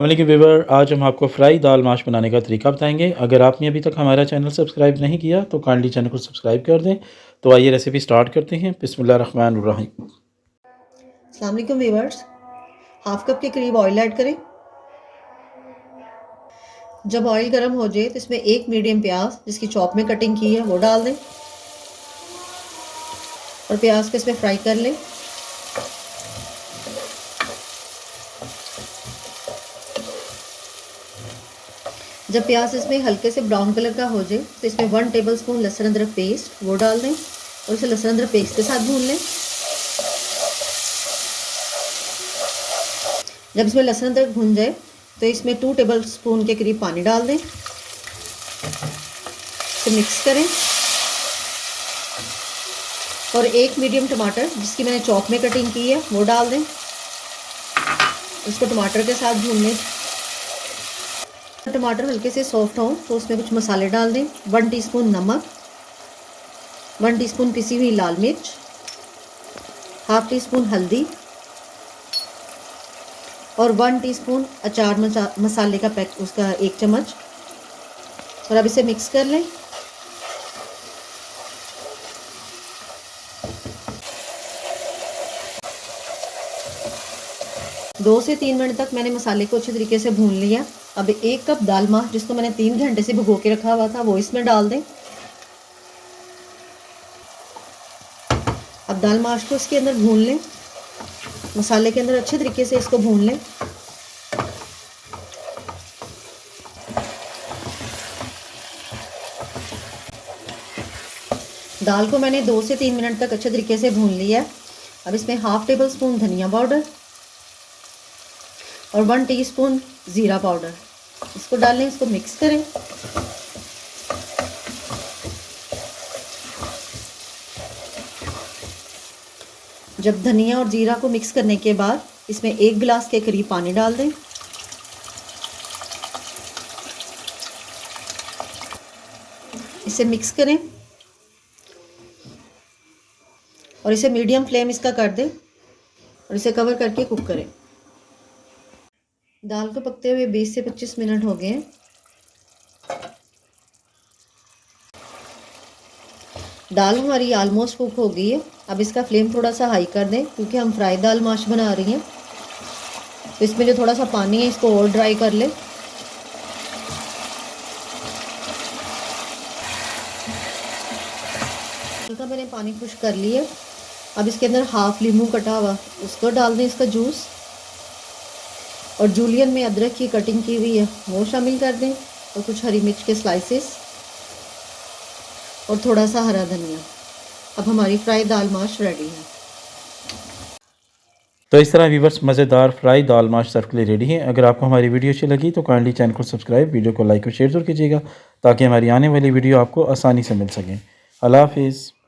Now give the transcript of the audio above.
वालेकुम व्यूअर, आज हम आपको फ्राई दाल माश बनाने का तरीका बताएंगे। अगर आपने अभी तक हमारा चैनल सब्सक्राइब नहीं किया तो काइंडली चैनल को सब्सक्राइब कर दें। तो आइए रेसिपी स्टार्ट करते हैं। बिस्मिल्लाहिर्रहमानिर्रहीम। अस्सलाम वालेकुम व्यूअर्स, हाफ कप के करीब ऑयल ऐड करें। जब ऑयल गर्म हो जाए तो इसमें एक मीडियम प्याज जिसकी चॉप में कटिंग की है वो डाल दें और प्याज को इसमें फ्राई कर लें। जब प्याज इसमें हल्के से ब्राउन कलर का हो जाए तो इसमें 1 टेबलस्पून लहसुन अदरक पेस्ट वो डाल दें और इसे लहसुन अदरक पेस्ट के साथ भून लें। जब इसमें लहसुन अदरक भून जाए तो इसमें 2 टेबलस्पून के करीब पानी डाल दें, इसे मिक्स करें और एक मीडियम टमाटर जिसकी मैंने चॉप में कटिंग की है वो डाल दें। इसको टमाटर के साथ भून लें। टमाटर हल्के से सॉफ्ट हो तो उसमें कुछ मसाले डाल दें। 1 टीस्पून नमक, 1 टीस्पून पिसी हुई लाल मिर्च, हाफ टीस्पून हल्दी और 1 टीस्पून अचार मसाले का पैक उसका 1 चम्मच। और अब इसे मिक्स कर लें। दो से 3 मिनट तक मैंने मसाले को अच्छे तरीके से भून लिया। अब 1 कप दाल माश जिसको मैंने 3 घंटे से भिगो के रखा हुआ था वो इसमें डाल दें। अब दाल माश को इसके अंदर भून लें, मसाले के अंदर अच्छे तरीके से इसको भून लें। दाल को मैंने 2 से 3 मिनट तक अच्छे तरीके से भून लिया। अब इसमें हाफ टेबल स्पून धनिया पाउडर और 1 टीस्पून ज़ीरा पाउडर इसको डालें, इसको मिक्स करें। जब धनिया और जीरा को मिक्स करने के बाद इसमें 1 गिलास के करीब पानी डाल दें। इसे मिक्स करें और इसे मीडियम फ्लेम इसका कर दें और इसे कवर करके कुक करें। दाल को पकते हुए 20 से 25 मिनट हो गए हैं। दाल हमारी ऑलमोस्ट कुक हो गई है। अब इसका फ्लेम थोड़ा सा हाई कर दें क्योंकि हम फ्राई दाल माश बना रही हैं। तो इसमें जो थोड़ा सा पानी है इसको और ड्राई कर लें। हल्का मैंने पानी खुश कर लिया। अब इसके अंदर हाफ लीमू कटा हुआ उसको डाल दें, इसका जूस, और जूलियन में अदरक की कटिंग की हुई है वो शामिल कर दें और कुछ हरी मिर्च के स्लाइसेस और थोड़ा सा हरा धनिया। अब हमारी फ्राई दाल माश रेडी है। तो इस तरह व्यूअर्स मज़ेदार फ्राई दाल माश सर्व के लिए रेडी है। अगर आपको हमारी वीडियो अच्छी लगी तो काइंडली चैनल को सब्सक्राइब, वीडियो को लाइक और शेयर जरूर कीजिएगा ताकि हमारी आने वाली वीडियो आपको आसानी से मिल सके। अल्लाह हाफिज़।